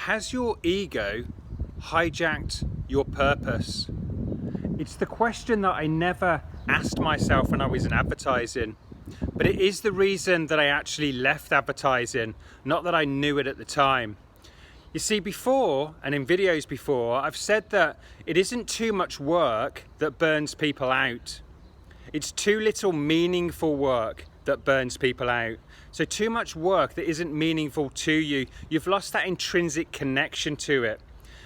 Has your ego hijacked your purpose? It's the question that I never asked myself when I was in advertising, but it is the reason that I actually left advertising, not that I knew it at the time. You see, before, and in videos before, I've said that it isn't too much work that burns people out. It's too little meaningful work that burns people out. So too much work that isn't meaningful to you, you've lost that intrinsic connection to it.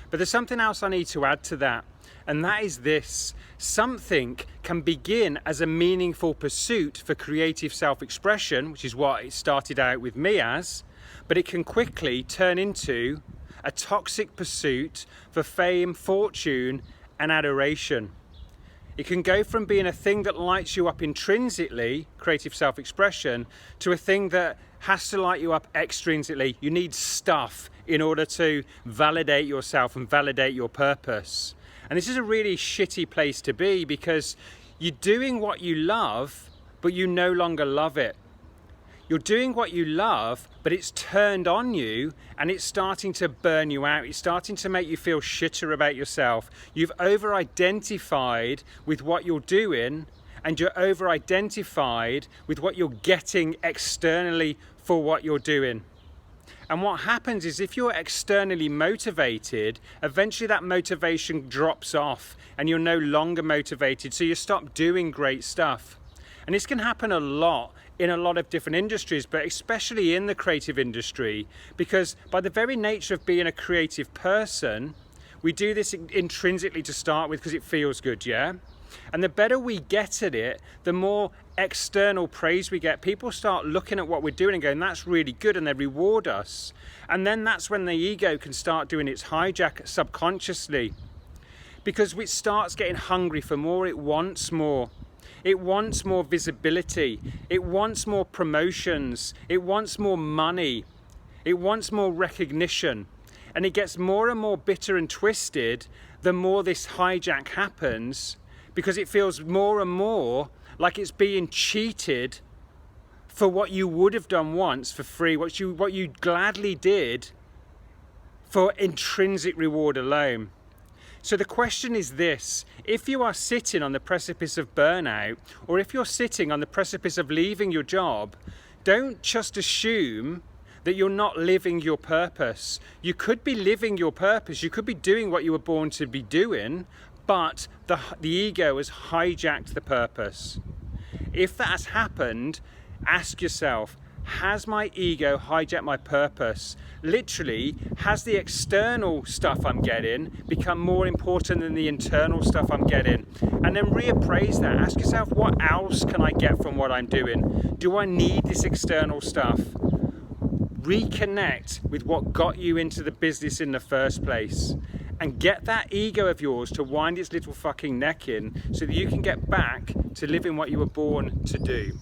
But there's something else I need to add to that, and that is this. Something can begin as a meaningful pursuit for creative self-expression, which is what it started out with me as, but it can quickly turn into a toxic pursuit for fame, fortune, and adoration. It can go from being a thing that lights you up intrinsically, creative self-expression, to a thing that has to light you up extrinsically. You need stuff in order to validate yourself and validate your purpose. And this is a really shitty place to be, because you're doing what you love, but you no longer love it. You're doing what you love, but it's turned on you and it's starting to burn you out. It's starting to make you feel shitter about yourself. You've over-identified with what you're doing, and you're over-identified with what you're getting externally for what you're doing. And what happens is, if you're externally motivated, eventually that motivation drops off and you're no longer motivated, so you stop doing great stuff. And this can happen a lot in a lot of different industries, but especially in the creative industry, because by the very nature of being a creative person, we do this intrinsically to start with because it feels good, yeah? And the better we get at it, the more external praise we get. People start looking at what we're doing and going, that's really good, and they reward us. And then that's when the ego can start doing its hijack subconsciously, because it starts getting hungry for more. It wants more. It wants more visibility. It wants more promotions. It wants more money. It wants more recognition. And it gets more and more bitter and twisted the more this hijack happens, because it feels more and more like it's being cheated for what you would have done once for free, what you gladly did for intrinsic reward alone. So the question is this: if you are sitting on the precipice of burnout, or if you're sitting on the precipice of leaving your job, don't just assume that you're not living your purpose. You could be living your purpose, you could be doing what you were born to be doing, but the ego has hijacked the purpose. If that has happened, ask yourself, has my ego hijacked my purpose? Literally, has the external stuff I'm getting become more important than the internal stuff I'm getting? And then reappraise that. Ask yourself, what else can I get from what I'm doing? Do I need this external stuff? Reconnect with what got you into the business in the first place, and get that ego of yours to wind its little fucking neck in so that you can get back to living what you were born to do.